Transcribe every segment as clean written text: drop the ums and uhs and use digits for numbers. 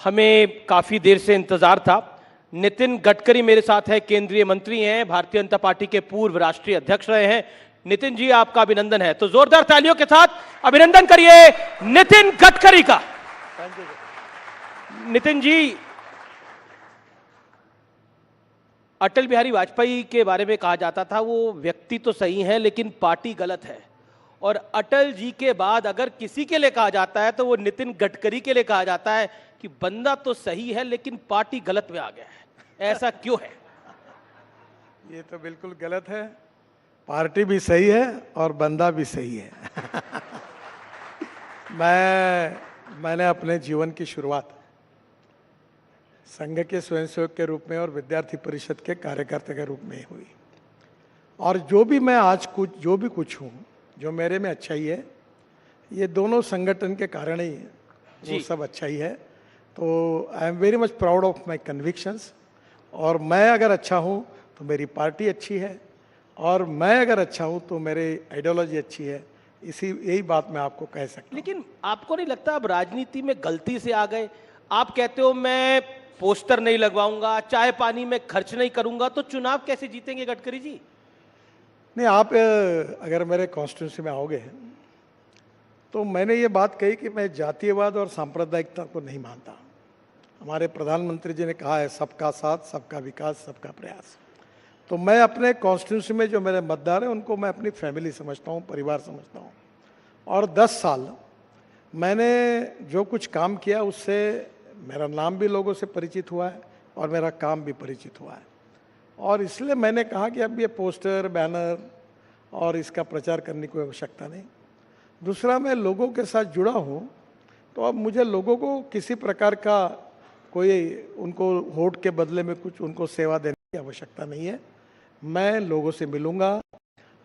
हमें काफी देर से इंतजार था। नितिन गडकरी मेरे साथ है, केंद्रीय मंत्री हैं, भारतीय जनता पार्टी के पूर्व राष्ट्रीय अध्यक्ष रहे हैं। नितिन जी, आपका अभिनंदन है, तो जोरदार तालियों के साथ अभिनंदन करिए नितिन गडकरी का। नितिन जी, अटल बिहारी वाजपेयी के बारे में कहा जाता था वो व्यक्ति तो सही है लेकिन पार्टी गलत है, और अटल जी के बाद अगर किसी के लिए कहा जाता है तो वो नितिन गडकरी के लिए कहा जाता है कि बंदा तो सही है लेकिन पार्टी गलत में आ गया है। ऐसा क्यों है? ये तो बिल्कुल गलत है। पार्टी भी सही है और बंदा भी सही है। मैंने अपने जीवन की शुरुआत संघ के स्वयंसेवक के रूप में और विद्यार्थी परिषद के कार्यकर्ता के रूप में हुई, और जो भी मैं आज जो भी कुछ हूँ, जो मेरे में अच्छाई है, ये दोनों संगठन के कारण ही है। वो सब अच्छाई है। तो I am very much proud of my convictions, और मैं अगर अच्छा हूँ तो मेरी पार्टी अच्छी है, और मैं अगर अच्छा हूँ तो मेरी आइडियोलॉजी अच्छी है। यही बात मैं आपको कह सकता हूँ। लेकिन आपको नहीं लगता आप राजनीति में गलती से आ गए? आप कहते हो मैं पोस्टर नहीं लगवाऊंगा, चाय पानी में खर्च नहीं करूंगा, तो चुनाव कैसे जीतेंगे गडकरी जी? नहीं, आप अगर मेरे कॉन्स्टिट्यूंसी में आओगे तो मैंने ये बात कही कि मैं जातीयवाद और सांप्रदायिकता को नहीं मानता। हमारे प्रधानमंत्री जी ने कहा है सबका साथ, सबका विकास, सबका प्रयास। तो मैं अपने कॉन्स्टिट्यूंसी में जो मेरे मतदार हैं उनको मैं अपनी फैमिली समझता हूँ, परिवार समझता हूँ। और 10 साल मैंने जो कुछ काम किया उससे मेरा नाम भी लोगों से परिचित हुआ है और मेरा काम भी परिचित हुआ है, और इसलिए मैंने कहा कि अब ये पोस्टर, बैनर और इसका प्रचार करने की आवश्यकता नहीं। दूसरा, मैं लोगों के साथ जुड़ा हूँ, तो अब मुझे लोगों को किसी प्रकार का कोई उनको वोट के बदले में कुछ उनको सेवा देने की आवश्यकता नहीं है। मैं लोगों से मिलूँगा,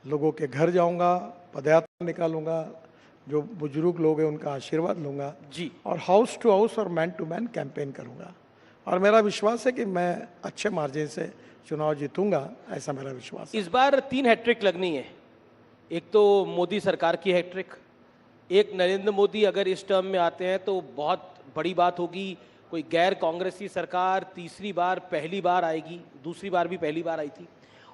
लोगों के घर जाऊँगा, पदयात्रा निकालूंगा, जो बुजुर्ग लोग हैं उनका आशीर्वाद लूँगा जी, और हाउस टू हाउस और मैन टू मैन कैंपेन करूँगा, और मेरा विश्वास है कि मैं अच्छे मार्जिन से चुनाव जीतूंगा, ऐसा मेरा विश्वास है। इस बार 3 हैट्रिक लगनी है। एक तो मोदी सरकार की हैट्रिक, एक नरेंद्र मोदी अगर इस टर्म में आते हैं तो बहुत बड़ी बात होगी। कोई गैर कांग्रेसी सरकार तीसरी बार पहली बार आएगी, दूसरी बार भी पहली बार आई थी,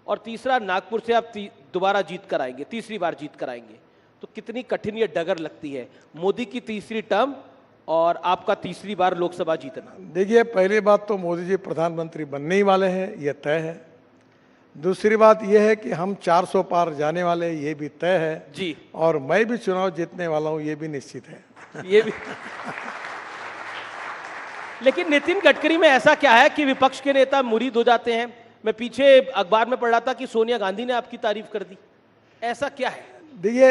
और तीसरा नागपुर से आप दोबारा जीत कर आएंगे, तीसरी बार जीत कर आएंगे। तो कितनी कठिन ये डगर लगती है, मोदी की तीसरी टर्म और आपका तीसरी बार लोकसभा जीतना? देखिए, पहली बात तो मोदी जी प्रधानमंत्री बनने ही वाले हैं, ये तय है। दूसरी बात यह है कि हम 400 पार जाने वाले, ये भी तय है जी, और मैं भी चुनाव जीतने वाला हूँ, ये भी निश्चित है। ये भी। लेकिन नितिन गडकरी में ऐसा क्या है कि विपक्ष के नेता मुरीद हो जाते हैं? मैं पीछे अखबार में पढ़ रहा था कि सोनिया गांधी ने आपकी तारीफ कर दी, ऐसा क्या है? देखिए,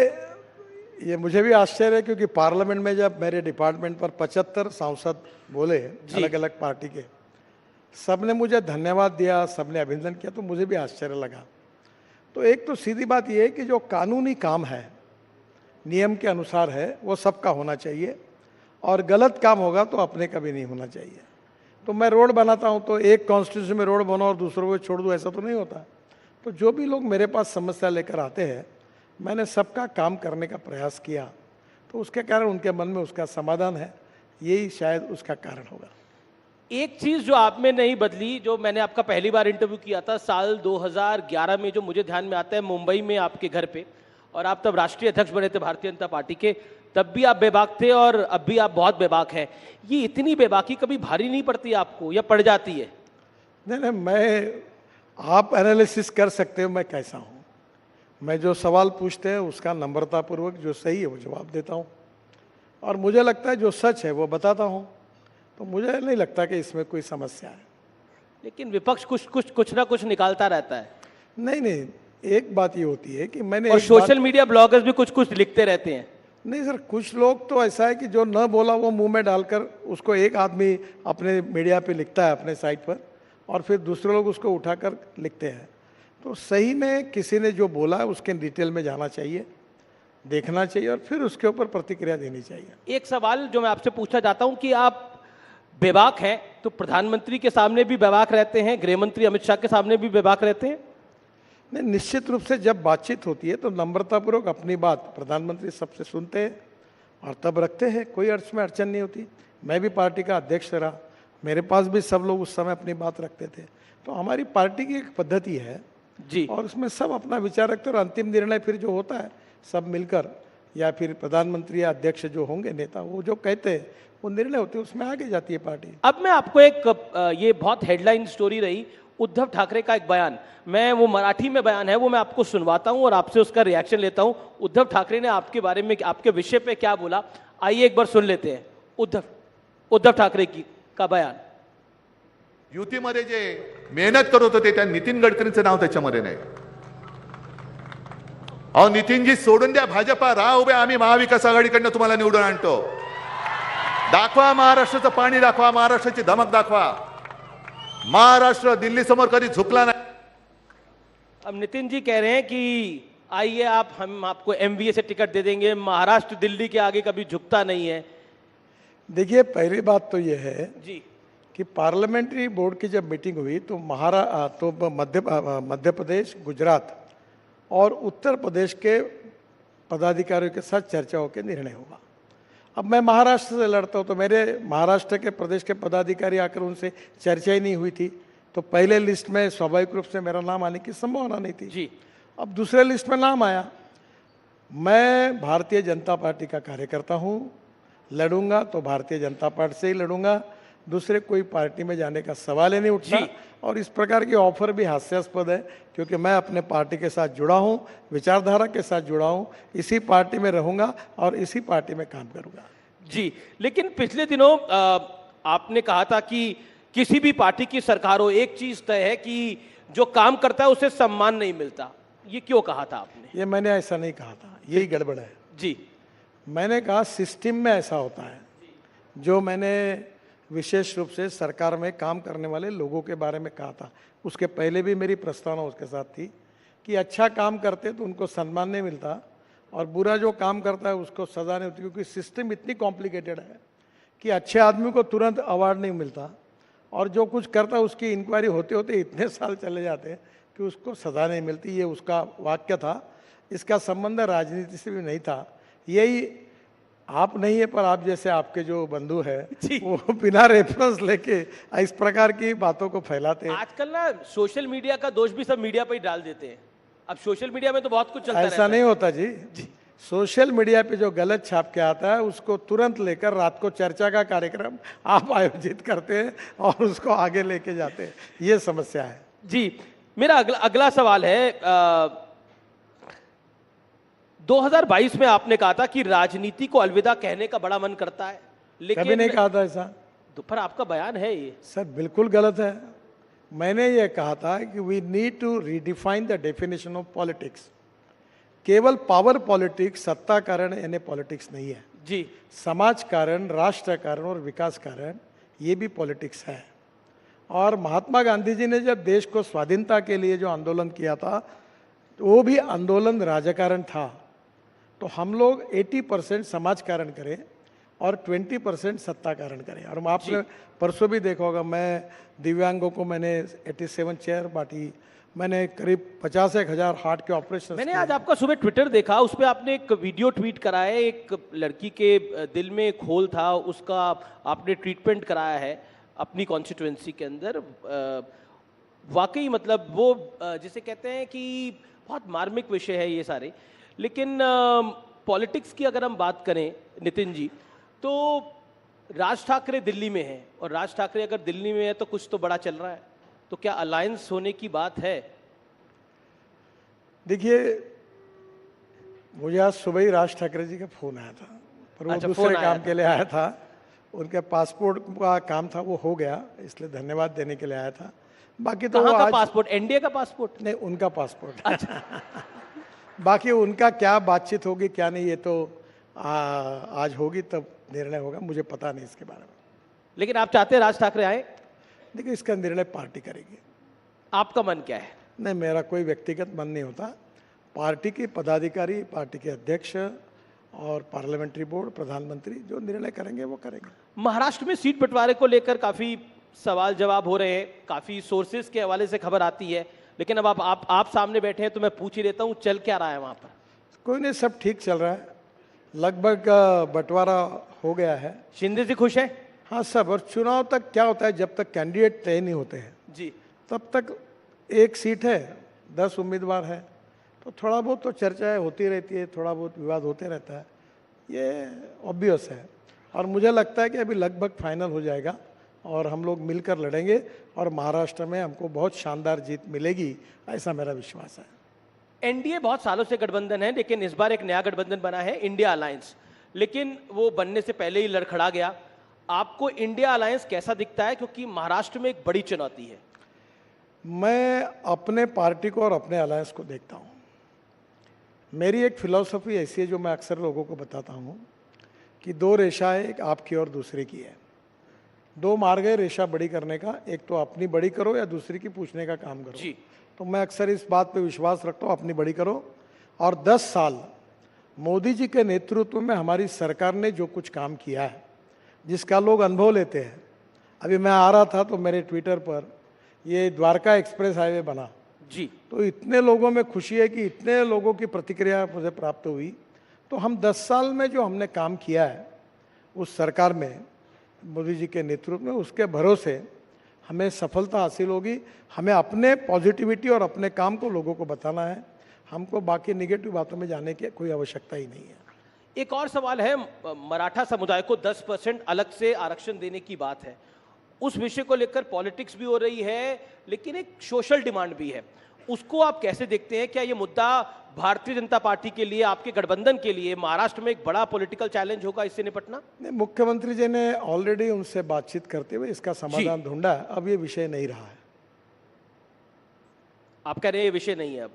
ये मुझे भी आश्चर्य है, क्योंकि पार्लियामेंट में जब मेरे डिपार्टमेंट पर 75 सांसद बोले अलग अलग पार्टी के, सबने मुझे धन्यवाद दिया, सबने अभिनंदन किया, तो मुझे भी आश्चर्य लगा। तो एक तो सीधी बात यह है कि जो कानूनी काम है, नियम के अनुसार है, वो सबका होना चाहिए, और गलत काम होगा तो अपने का भी नहीं होना चाहिए। तो मैं रोड बनाता हूँ तो एक कॉन्स्टिट्यूंसी में रोड बनाओ और दूसरों को छोड़ दूँ, ऐसा तो नहीं होता। तो जो भी लोग मेरे पास समस्या लेकर आते हैं, मैंने सबका काम करने का प्रयास किया, तो उसके कारण उनके मन में उसका समाधान है, यही शायद उसका कारण होगा। एक चीज जो आप में नहीं बदली, जो मैंने आपका पहली बार इंटरव्यू किया था साल 2011 में, जो मुझे ध्यान में आता है, मुंबई में आपके घर पे, और आप तब राष्ट्रीय अध्यक्ष बने थे भारतीय जनता पार्टी के, तब भी आप बेबाक थे और अब भी आप बहुत बेबाक हैं। ये इतनी बेबाकी कभी भारी नहीं पड़ती आपको, या पड़ जाती है? नहीं, आप एनालिसिस कर सकते हो मैं कैसा हूँ। मैं जो सवाल पूछते हैं उसका नम्रतापूर्वक जो सही है वो जवाब देता हूँ, और मुझे लगता है जो सच है वो बताता हूँ, तो मुझे नहीं लगता कि इसमें कोई समस्या है। लेकिन विपक्ष कुछ ना कुछ निकालता रहता है। नहीं, एक बात ये होती है कि मैंने, और सोशल मीडिया ब्लॉगर्स भी कुछ लिखते रहते हैं। नहीं सर, कुछ लोग तो ऐसा है कि जो न बोला वो मुंह में डालकर उसको एक आदमी अपने मीडिया पे लिखता है, अपने साइट पर, और फिर दूसरे लोग उसको उठाकर लिखते हैं। तो सही में किसी ने जो बोला है उसके डिटेल में जाना चाहिए, देखना चाहिए, और फिर उसके ऊपर प्रतिक्रिया देनी चाहिए। एक सवाल जो मैं आपसे पूछना चाहता हूं कि आप बेबाक हैं तो प्रधानमंत्री के सामने भी बेबाक रहते हैं, गृह मंत्री अमित शाह के सामने भी बेबाक रहते हैं? नहीं, निश्चित रूप से जब बातचीत होती है तो नम्रतापूर्वक अपनी बात प्रधानमंत्री सबसे सुनते हैं और तब रखते हैं, कोई अर्थ में अड़चन नहीं होती। मैं भी पार्टी का अध्यक्ष रहा, मेरे पास भी सब लोग उस समय अपनी बात रखते थे। तो हमारी पार्टी की एक पद्धति है जी, और उसमें सब अपना विचार रखते हैं और अंतिम निर्णय फिर जो होता है सब मिलकर, या फिर प्रधानमंत्री या अध्यक्ष जो होंगे नेता, वो जो कहते हैं वो निर्णय होते हैं, उसमें आगे जाती है पार्टी। अब मैं आपको एक ये बहुत हेडलाइन स्टोरी रही उद्धव ठाकरे का एक बयान, मैं वो मराठी में बयान है वो मैं आपको सुनवाता हूं और आपसे उसका रिएक्शन लेता हूं। उद्धव ठाकरे ने आपके बारे में, आपके विषय पे क्या बोला, आइए एक बार सुन लेते हैं उद्धव ठाकरे का बयान। युतीमध्ये जे मेहनत करत होते त्या नितीन गडकरींचं नाव त्याच्यामध्ये नाही। अहो नितीनजी सोडून द्या भाजपा, राहा उभे, आम्ही महाविकास आघाडीकडनं तुम्हाला निवडून आणतो। दाखवा महाराष्ट्राचं पाणी, दाखवा महाराष्ट्राची धमक, दाखवा महाराष्ट्र दिल्ली समोर कधी झुकला नाही। अब नितिन जी कह रहे हैं कि आइए आप, हम आपको एमवीए से टिकट दे देंगे, महाराष्ट्र दिल्ली के आगे कभी झुकता नहीं है। देखिए, पहली बात तो ये है जी कि पार्लियामेंट्री बोर्ड की जब मीटिंग हुई तो मध्य प्रदेश, गुजरात और उत्तर प्रदेश के पदाधिकारियों के साथ चर्चा होकर निर्णय होगा। अब मैं महाराष्ट्र से लड़ता हूँ तो मेरे महाराष्ट्र के प्रदेश के पदाधिकारी आकर उनसे चर्चा ही नहीं हुई थी, तो पहले लिस्ट में स्वाभाविक रूप से मेरा नाम आने की संभावना नहीं थी। जी, अब दूसरे लिस्ट में नाम आया। मैं भारतीय जनता पार्टी का कार्यकर्ता हूँ, लड़ूंगा तो भारतीय जनता पार्टी से ही लड़ूंगा, दूसरे कोई पार्टी में जाने का सवाल ही नहीं उठता। जी। और इस प्रकार की ऑफर भी हास्यास्पद है, क्योंकि मैं अपने पार्टी के साथ जुड़ा हूँ, विचारधारा के साथ जुड़ा हूँ, इसी पार्टी में रहूंगा और इसी पार्टी में काम करूंगा। जी, लेकिन पिछले दिनों आपने कहा था कि किसी भी पार्टी की सरकार हो, एक चीज तय है कि जो काम करता है उसे सम्मान नहीं मिलता। ये क्यों कहा था आपने? ये मैंने ऐसा नहीं कहा था, यही गड़बड़ है। जी, मैंने कहा सिस्टम में ऐसा होता है। जो मैंने विशेष रूप से सरकार में काम करने वाले लोगों के बारे में कहा था, उसके पहले भी मेरी प्रस्तावना उसके साथ थी कि अच्छा काम करते तो उनको सम्मान नहीं मिलता और बुरा जो काम करता है उसको सज़ा नहीं होती, क्योंकि सिस्टम इतनी कॉम्प्लिकेटेड है कि अच्छे आदमी को तुरंत अवार्ड नहीं मिलता और जो कुछ करता है उसकी इंक्वायरी होते होते इतने साल चले जाते हैं कि उसको सज़ा नहीं मिलती। ये उसका वाक्य था। इसका संबंध राजनीति से भी नहीं था। यही आप नहीं है, पर आप जैसे आपके जो बंधु है वो बिना रेफरेंस लेके इस प्रकार की बातों को फैलाते हैं। आजकल ना सोशल मीडिया का दोष भी सब मीडिया पे ही डाल देते हैं। अब सोशल मीडिया में तो बहुत कुछ चलता रहता ऐसा है। नहीं होता जी। सोशल मीडिया पे जो गलत छाप के आता है उसको तुरंत लेकर रात को चर्चा का कार्यक्रम आप आयोजित करते हैं और उसको आगे लेके जाते हैं, ये समस्या है। जी, मेरा अगला सवाल है 2022 में आपने कहा था कि राजनीति को अलविदा कहने का बड़ा मन करता है, लेकिन कभी नहीं कहा था ऐसा। तो पर आपका बयान है ये। सर बिल्कुल गलत है। मैंने ये कहा था कि we need to redefine the definition of politics. केवल पावर पॉलिटिक्स, सत्ता कारण यानी पॉलिटिक्स नहीं है जी, समाज कारण, राष्ट्र कारण और विकास कारण ये भी पॉलिटिक्स है। और महात्मा गांधी जी ने जब देश को स्वाधीनता के लिए जो आंदोलन किया था वो भी आंदोलन राजकारण था। तो हम लोग 80% समाज कारण करें और 20% सत्ता कारण करें। और आपने परसों भी देखा होगा, मैं दिव्यांगों को मैंने 87 चेयर बांटी, मैंने करीब 50,000 हार्ट के ऑपरेशन। मैंने आज आपका सुबह ट्विटर देखा, उस पर आपने एक वीडियो ट्वीट करा है, एक लड़की के दिल में एक होल था, उसका आपने ट्रीटमेंट कराया है अपनी कॉन्स्टिट्यूएंसी के अंदर। वाकई मतलब वो जिसे कहते हैं कि बहुत मार्मिक विषय है ये सारे। लेकिन पॉलिटिक्स की अगर हम बात करें नितिन जी, तो राज ठाकरे दिल्ली में है और राज ठाकरे अगर दिल्ली में है तो कुछ तो बड़ा चल रहा है, तो क्या अलायंस होने की बात है? देखिए, मुझे आज सुबह ही राज ठाकरे जी का फोन आया था, पर वो दूसरे काम के लिए आया था। उनके पासपोर्ट का काम था, वो हो गया, इसलिए धन्यवाद देने के लिए आया था। बाकी तो कहाँ वो का आज पासपोर्ट? एनडीए का पासपोर्ट? नहीं, उनका पासपोर्ट। बाकी उनका क्या बातचीत होगी क्या नहीं, ये तो आज होगी तब निर्णय होगा, मुझे पता नहीं इसके बारे में। लेकिन आप चाहते हैं राज ठाकरे आए? देखिए, इसका निर्णय पार्टी करेगी। आपका मन क्या है? नहीं, मेरा कोई व्यक्तिगत मन नहीं होता। पार्टी के पदाधिकारी, पार्टी के अध्यक्ष और पार्लियामेंट्री बोर्ड, प्रधानमंत्री जो निर्णय करेंगे वो करेंगे। महाराष्ट्र में सीट बंटवारे को लेकर काफी सवाल जवाब हो रहे हैं, काफी सोर्सेज के हवाले से खबर आती है, लेकिन अब आप सामने बैठे हैं तो मैं पूछ ही लेता हूँ, चल क्या रहा है वहां पर? कोई नहीं, सब ठीक चल रहा है। लगभग बंटवारा हो गया है। शिंदे जी खुश है? हाँ सब, और चुनाव तक क्या होता है, जब तक कैंडिडेट तय नहीं होते हैं जी तब तक एक सीट है, 10 उम्मीदवार है, तो थोड़ा बहुत तो चर्चाएं होती रहती है, थोड़ा बहुत विवाद होते रहता है, ये ऑब्वियस है। और मुझे लगता है कि अभी लगभग फाइनल हो जाएगा और हम लोग मिलकर लड़ेंगे और महाराष्ट्र में हमको बहुत शानदार जीत मिलेगी, ऐसा मेरा विश्वास है। एनडीए बहुत सालों से गठबंधन है, लेकिन इस बार एक नया गठबंधन बना है, इंडिया अलायंस, लेकिन वो बनने से पहले ही लड़खड़ा गया। आपको इंडिया अलायंस कैसा दिखता है, क्योंकि महाराष्ट्र में एक बड़ी चुनौती है? मैं अपने पार्टी को और अपने अलायंस को देखता हूँ। मेरी एक फिलॉसफी ऐसी है जो मैं अक्सर लोगों को बताता हूँ कि 2 रेखाएं, एक आपकी और दूसरे की है। 2 मार्ग है रेखा बड़ी करने का, एक तो अपनी बड़ी करो या दूसरे की पूछने का काम करो। जी। तो मैं अक्सर इस बात पे विश्वास रखता हूँ, अपनी बड़ी करो। और 10 साल मोदी जी के नेतृत्व में हमारी सरकार ने जो कुछ काम किया है, जिसका लोग अनुभव लेते हैं। अभी मैं आ रहा था तो मेरे ट्विटर पर ये द्वारका एक्सप्रेस हाईवे बना जी। तो इतने लोगों में खुशी है कि इतने लोगों की प्रतिक्रिया मुझे प्राप्त हुई। तो हम 10 साल में जो हमने काम किया है उस सरकार में मोदी जी के नेतृत्व में, उसके भरोसे हमें सफलता हासिल होगी। हमें अपने पॉजिटिविटी और अपने काम को लोगों को बताना है, हमको बाकी निगेटिव बातों में जाने की कोई आवश्यकता ही नहीं है। एक और सवाल है, मराठा समुदाय को 10% अलग से आरक्षण देने की बात है, उस विषय को लेकर पॉलिटिक्स भी हो रही है, लेकिन एक सोशल डिमांड भी है, उसको आप कैसे देखते हैं? क्या ये मुद्दा भारतीय जनता पार्टी के लिए, आपके गठबंधन के लिए महाराष्ट्र में एक बड़ा पॉलिटिकल चैलेंज होगा इससे निपटना? नहीं, मुख्यमंत्री जी ने ऑलरेडी उनसे बातचीत करते हुए इसका समाधान ढूंढा है, अब ये विषय नहीं रहा है। आप कह रहे हैं ये विषय नहीं है अब,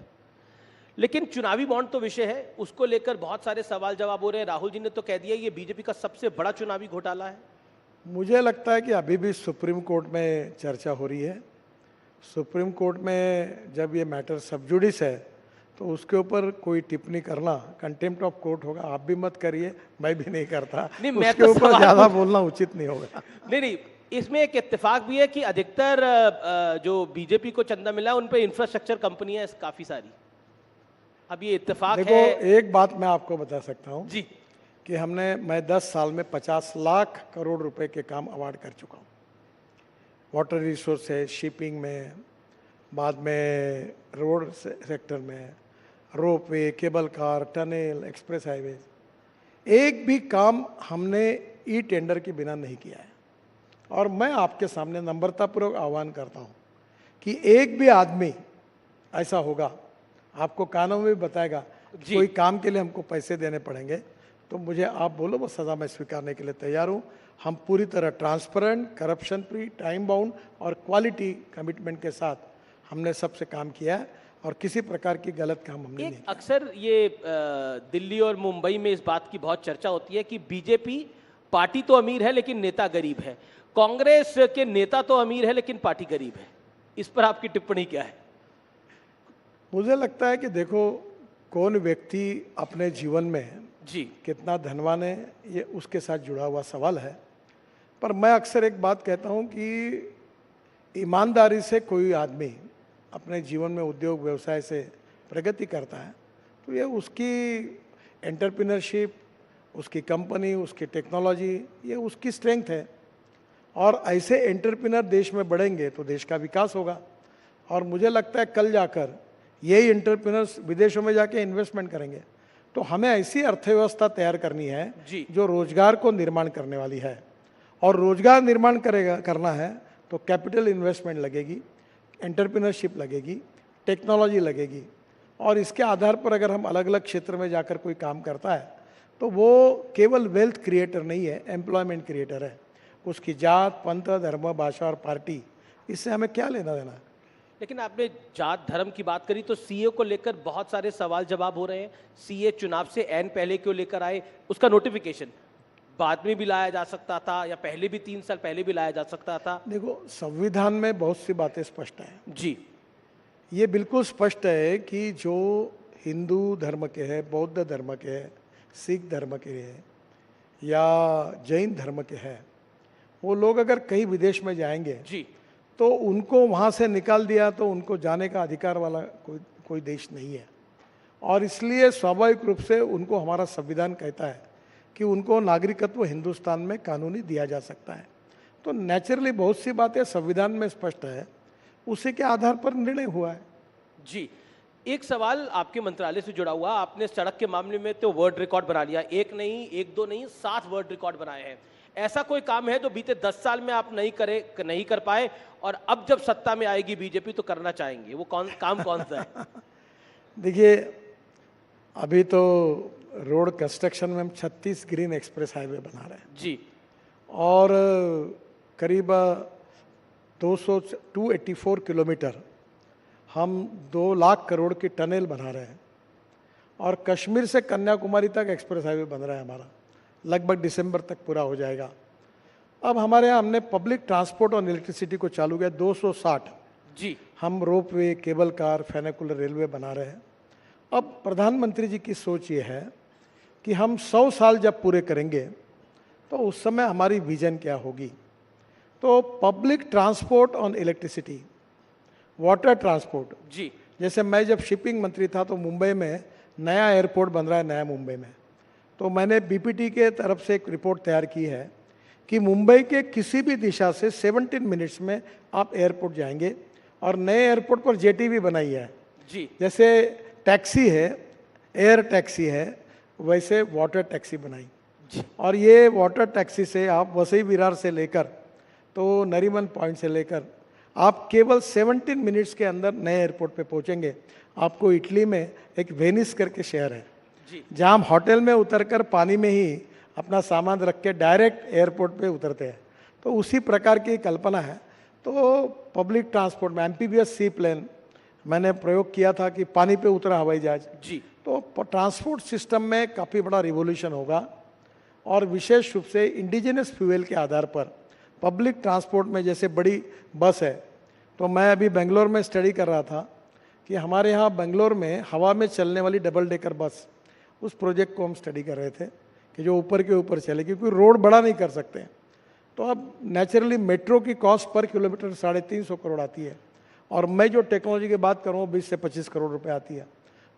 लेकिन चुनावी बॉन्ड तो विषय है, उसको लेकर बहुत सारे सवाल जवाब हो रहे हैं। राहुल जी ने तो कह दिया ये बीजेपी का सबसे बड़ा चुनावी घोटाला है। मुझे लगता है कि अभी भी सुप्रीम कोर्ट में चर्चा हो रही है। सुप्रीम कोर्ट में जब ये मैटर सब जुडिस है तो उसके ऊपर कोई टिप्पणी करना कंटेम्प्ट ऑफ कोर्ट होगा। आप भी मत करिए, मैं भी नहीं करता, नहीं, मैं उसके तो ऊपर ज़्यादा बोलना उचित नहीं होगा। नहीं, इसमें एक इत्तेफाक भी है कि अधिकतर जो बीजेपी को चंदा मिला है उन पे इंफ्रास्ट्रक्चर कंपनियां काफी सारी। अब ये इत्तेफाक देखो, है। एक बात मैं आपको बता सकता हूँ जी। कि मैं 10 साल में 50 लाख करोड़ रुपए के काम अवार्ड कर चुका हूँ। वाटर रिसोर्स है, शिपिंग में, बाद में रोड सेक्टर में, ropeway, cable car, tunnel, express highway, एक भी काम हमने ई टेंडर के बिना नहीं किया है। और मैं आपके सामने नम्रतापूर्वक आह्वान करता हूँ कि एक भी आदमी ऐसा होगा, आपको कानून में भी बताएगा कोई काम के लिए हमको पैसे देने पड़ेंगे, तो मुझे आप बोलो, वो सज़ा मैं स्वीकारने के लिए तैयार हूँ। हम पूरी तरह transparent, corruption free, time bound और क्वालिटी कमिटमेंट के साथ हमने सबसे काम किया है और किसी प्रकार की गलत काम हमने नहीं किया। अक्सर ये दिल्ली और मुंबई में इस बात की बहुत चर्चा होती है कि बीजेपी पार्टी तो अमीर है लेकिन नेता गरीब है, कांग्रेस के नेता तो अमीर है लेकिन पार्टी गरीब है। इस पर आपकी टिप्पणी क्या है? मुझे लगता है कि देखो, कौन व्यक्ति अपने जीवन में जी कितना धनवान है ये उसके साथ जुड़ा हुआ सवाल है। पर मैं अक्सर एक बात कहता हूँ कि ईमानदारी से कोई आदमी अपने जीवन में उद्योग व्यवसाय से प्रगति करता है तो ये उसकी एंटरप्रेन्योरशिप, उसकी कंपनी, उसकी टेक्नोलॉजी, ये उसकी स्ट्रेंथ है। और ऐसे एंटरप्रेन्योर देश में बढ़ेंगे तो देश का विकास होगा। और मुझे लगता है कल जाकर यही एंटरप्रेन्योर्स विदेशों में जाके इन्वेस्टमेंट करेंगे। तो हमें ऐसी अर्थव्यवस्था तैयार करनी है जो रोजगार को निर्माण करने वाली है। और रोजगार निर्माण करना है तो कैपिटल इन्वेस्टमेंट लगेगी, एंटरप्रेन्योरशिप लगेगी, टेक्नोलॉजी लगेगी। और इसके आधार पर अगर हम अलग अलग क्षेत्र में जाकर कोई काम करता है तो वो केवल वेल्थ क्रिएटर नहीं है, एम्प्लॉयमेंट क्रिएटर है। उसकी जात, पंथ, धर्म, भाषा और पार्टी, इससे हमें क्या लेना देना है। लेकिन आपने जात धर्म की बात करी तो सीए को लेकर बहुत सारे सवाल जवाब हो रहे हैं। सीए चुनाव से ऐन पहले क्यों लेकर आए? उसका नोटिफिकेशन बाद में भी लाया जा सकता था या पहले भी 3 साल पहले भी लाया जा सकता था। देखो, संविधान में बहुत सी बातें स्पष्ट हैं। जी, ये बिल्कुल स्पष्ट है कि जो हिंदू धर्म के हैं, बौद्ध धर्म के हैं, सिख धर्म के हैं या जैन धर्म के हैं, वो लोग अगर कहीं विदेश में जाएंगे जी, तो उनको वहाँ से निकाल दिया तो उनको जाने का अधिकार वाला कोई देश नहीं है। और इसलिए स्वाभाविक रूप से उनको हमारा संविधान कहता है कि उनको नागरिकत्व हिंदुस्तान में कानूनी दिया जा सकता है। तो नेचुरली बहुत सी बातें संविधान में स्पष्ट है, उसी के आधार पर निर्णय हुआ है। जी, एक सवाल आपके मंत्रालय से जुड़ा हुआ, आपने सड़क के मामले में तो वर्ल्ड रिकॉर्ड बना लिया, एक नहीं, एक दो नहीं, 7 वर्ल्ड रिकॉर्ड बनाए हैं। ऐसा कोई काम है जो बीते 10 साल में आप नहीं कर पाए और अब जब सत्ता में आएगी बीजेपी तो करना चाहेंगे, वो काम कौन सा है? देखिए, अभी तो रोड कंस्ट्रक्शन में हम 36 ग्रीन एक्सप्रेस हाईवे बना रहे हैं जी, और करीब 284 किलोमीटर हम 2 लाख करोड़ की टनल बना रहे हैं और कश्मीर से कन्याकुमारी तक एक्सप्रेस हाईवे बन रहा है हमारा, लगभग दिसंबर तक पूरा हो जाएगा। अब हमारे यहाँ हमने पब्लिक ट्रांसपोर्ट और इलेक्ट्रिसिटी को चालू किया 260 जी, हम रोप वे, केबल कार, फेनिकुलर रेलवे बना रहे हैं। अब प्रधानमंत्री जी की सोच ये है कि हम 100 साल जब पूरे करेंगे तो उस समय हमारी विजन क्या होगी। तो public transport on electricity, water transport, जी, जैसे मैं जब शिपिंग मंत्री था तो मुंबई में नया एयरपोर्ट बन रहा है, नया मुंबई में, तो मैंने बीपीटी के तरफ से एक रिपोर्ट तैयार की है कि मुंबई के किसी भी दिशा से 17 मिनट्स में आप एयरपोर्ट जाएंगे और नए एयरपोर्ट पर जेटी भी बनाई है। जी, जैसे टैक्सी है, एयर टैक्सी है, वैसे वाटर टैक्सी बनाई जी, और ये वाटर टैक्सी से आप वसई विरार से लेकर तो नरीमन पॉइंट से लेकर आप केवल 17 मिनट्स के अंदर नए एयरपोर्ट पे पहुंचेंगे। आपको इटली में एक वेनिस करके शहर है जी, जहां हम होटल में उतरकर पानी में ही अपना सामान रख के डायरेक्ट एयरपोर्ट पे उतरते हैं, तो उसी प्रकार की कल्पना है। तो पब्लिक ट्रांसपोर्ट में एम्फीबियस सी प्लेन मैंने प्रयोग किया था कि पानी पे उतरा हवाई जहाज, जी, तो ट्रांसपोर्ट सिस्टम में काफ़ी बड़ा रिवोल्यूशन होगा और विशेष रूप से इंडिजिनस फ्यूल के आधार पर पब्लिक ट्रांसपोर्ट में जैसे बड़ी बस है, तो मैं अभी बेंगलोर में स्टडी कर रहा था कि हमारे यहाँ बेंगलोर में हवा में चलने वाली डबल डेकर बस, उस प्रोजेक्ट को हम स्टडी कर रहे थे कि जो ऊपर के ऊपर चले, क्योंकि रोड बड़ा नहीं कर सकते। तो अब नेचुरली मेट्रो की कॉस्ट पर किलोमीटर 350 करोड़ आती है और मैं जो टेक्नोलॉजी की बात करूँ 20 से 25 करोड़ रुपए आती है।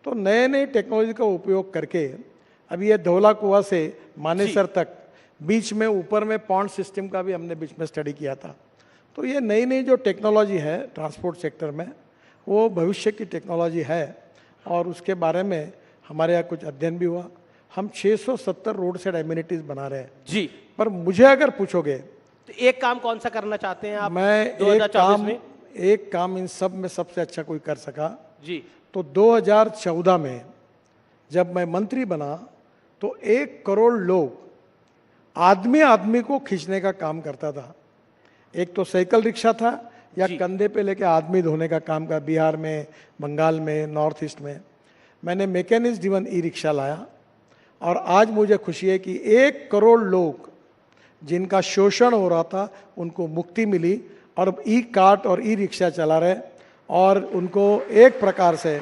तो नए नए टेक्नोलॉजी का उपयोग करके अभी ये धौला कुआं से मानेसर तक बीच में ऊपर में पॉन्ड सिस्टम का भी हमने बीच में स्टडी किया था। तो ये नई नई जो टेक्नोलॉजी है ट्रांसपोर्ट सेक्टर में, वो भविष्य की टेक्नोलॉजी है और उसके बारे में हमारे यहाँ कुछ अध्ययन भी हुआ। हम 670 रोड साइड एमिनिटीज बना रहे हैं जी। पर मुझे अगर पूछोगे तो एक काम कौन सा करना चाहते हैं आप? मैं 2024 में एक काम इन सब में सबसे अच्छा कोई कर सका जी, तो 2014 में जब मैं मंत्री बना तो 1 करोड़ लोग आदमी आदमी को खींचने का काम करता था। एक तो साइकिल रिक्शा था या जी। कंधे पे लेके आदमी धोने का काम का, बिहार में, बंगाल में, नॉर्थ ईस्ट में। मैंने मैकेनिज्म ड्रिवन ई रिक्शा लाया और आज मुझे खुशी है कि 1 करोड़ लोग जिनका शोषण हो रहा था उनको मुक्ति मिली और अब ई कार्ट और ई रिक्शा चला रहे और उनको एक प्रकार से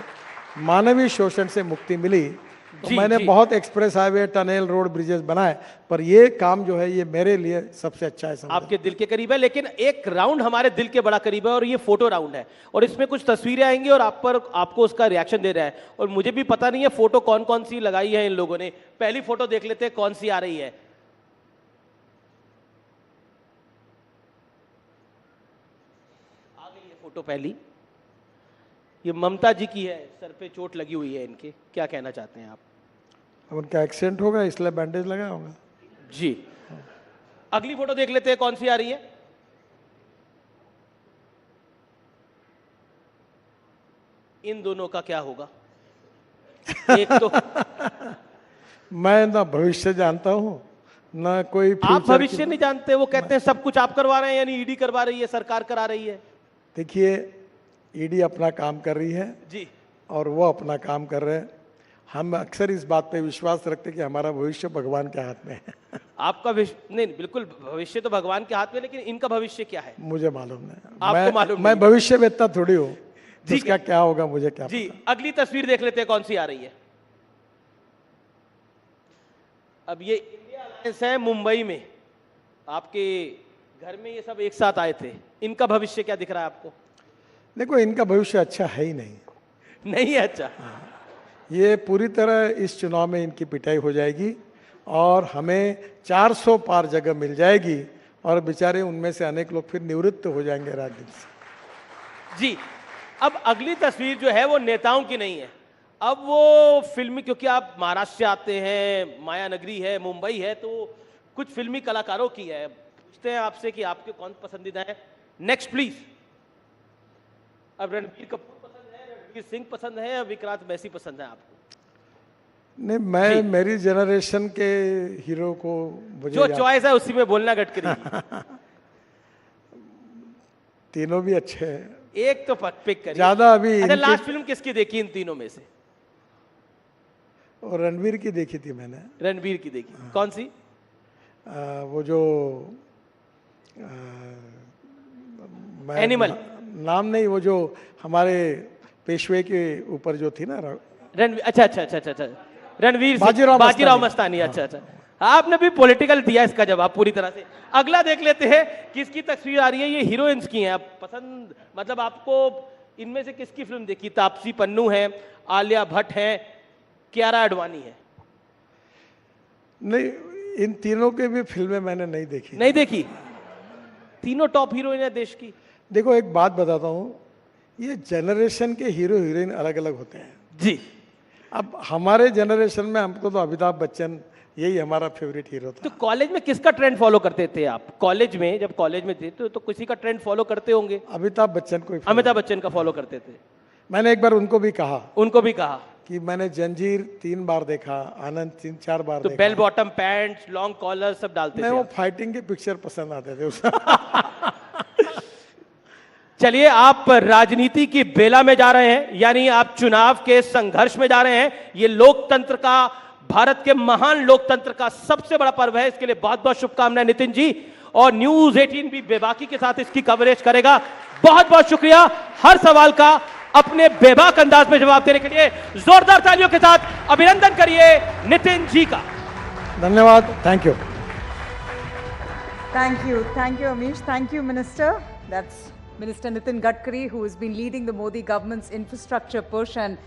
मानवीय शोषण से मुक्ति मिली। तो जी, मैंने जी। बहुत express highway, tunnel, road, bridges बनाए, पर ये काम जो है ये मेरे लिए सबसे अच्छा है। समझो। आपके दिल के करीब है, लेकिन एक राउंड हमारे दिल के बड़ा करीब है और ये फोटो राउंड है और इसमें कुछ तस्वीरें आएंगी और आपको उसका रिएक्शन दे रहा है और मुझे भी पता नहीं है फोटो कौन कौन सी लगाई है इन लोगों ने। पहली फोटो देख लेते हैं कौन सी आ रही है। आ गई है फोटो पहली, ये ममता जी की है, सर पे चोट लगी हुई है इनके, क्या कहना चाहते हैं आप? अब उनका एक्सीडेंट होगा इसलिए बैंडेज लगा होगा। जी, अगली फोटो देख लेते हैं कौन सी आ रही है। इन दोनों का क्या होगा? एक तो मैं ना भविष्य जानता हूँ ना कोई आप फ्यूचर भविष्य नहीं जानते, वो कहते हैं सब कुछ आप करवा रहे हैं, यानी ईडी करवा रही है, सरकार करा रही है। देखिए, ईडी अपना काम कर रही है जी, और वो अपना काम कर रहे हैं। हम अक्सर इस बात पे विश्वास रखते हैं कि हमारा भविष्य भगवान के हाथ में है। आपका नहीं, बिल्कुल भविष्य तो भगवान के हाथ में, लेकिन इनका भविष्य क्या है? मुझे मालूम नहीं। आपको मालूम मैं नहीं। भविष्य वेत्ता थोड़ी हूँ, ठीक जिसका है। क्या होगा मुझे क्या जी, पता। अगली तस्वीर देख लेते हैं कौन सी आ रही है। अब ये इंडिया अलायंस है मुंबई में, आपके घर में ये सब एक साथ आए थे, इनका भविष्य क्या दिख रहा है आपको? देखो, इनका भविष्य अच्छा है ही नहीं। नहीं है अच्छा। ये पूरी तरह इस चुनाव में इनकी पिटाई हो जाएगी और हमें 400 पार जगह मिल जाएगी और बेचारे उनमें से अनेक लोग फिर निवृत्त हो जाएंगे राजनीति से। जी, अब अगली तस्वीर जो है वो नेताओं की नहीं है, अब वो फिल्मी, क्योंकि आप महाराष्ट्र से आते हैं, माया नगरी है, मुंबई है, तो कुछ फिल्मी कलाकारों की है। पूछते हैं आपसे कि आपके कौन पसंदीदा है। Next please. अब रणबीर कपूर पसंद है, रणवीर सिंह पसंद है, या विक्रांत मैसी पसंद है आपको? नहीं, मैं मेरी जनरेशन के हीरो को मुझे जो चॉइस है उसी में बोलना गडकरी। तीनों भी अच्छे हैं। एक तो पिक करिए। ज्यादा अभी अच्छा, लास्ट फिल्म किसकी देखी इन तीनों में से? और रणवीर की देखी थी मैंने। रणबीर की देखी। कौन सी? वो जो एनिमल। नाम नहीं, वो जो हमारे पेशवे के ऊपर जो थी ना, रणवीर। अच्छा, रणवीर बाजीराव मस्तानी। अच्छा, आपने भी पॉलिटिकल दिया इसका जवाब पूरी तरह से। अगला देख लेते हैं किसकी तस्वीर आ रही है। ये हीरोइंस की हैं। आप पसंद, मतलब आपको इनमें से किसकी फिल्म देखी? तापसी पन्नू है, आलिया भट्ट है, कियारा आडवाणी है। नहीं, इन तीनों के भी फिल्में मैंने नहीं देखी। नहीं देखी? तीनों टॉप हीरोइन है देश की। देखो, एक बात बताता हूँ, ये जनरेशन के हीरो हीरोइन अलग अलग होते हैं जी। अब हमारे जनरेशन में हमको तो अमिताभ बच्चन, यही हमारा फेवरेट हीरो था। तो कॉलेज में किसका ट्रेंड फॉलो करते थे आप? कॉलेज में, जब कॉलेज में थे तो किसी का ट्रेंड फॉलो करते होंगे। अमिताभ बच्चन को अमिताभ बच्चन का फॉलो करते थे। मैंने एक बार उनको भी कहा कि मैंने जंजीर 3 बार देखा, आनंद 3-4 बार तो देखा। Bell bottom pants, long collar सब डालते मैं थे वो आप। फाइटिंग के पिक्चर पसंद आते थे उस चलिए, आप राजनीति की बेला में जा रहे हैं, यानी आप चुनाव के संघर्ष में जा रहे हैं। ये लोकतंत्र का, भारत के महान लोकतंत्र का सबसे बड़ा पर्व है। इसके लिए बहुत बहुत शुभकामनाएं नितिन जी। और न्यूज़ 18 भी बेबाकी के साथ इसकी कवरेज करेगा। बहुत बहुत शुक्रिया। हर सवाल का अपने बेबाक अंदाज में जवाब देने के लिए जोरदार तालियों के साथ अभिनंदन करिए नितिन जी का। धन्यवाद। Thank you. Thank you, Amish. Thank you, Minister. That's Minister Nitin Gadkari, who has been leading the Modi government's infrastructure push and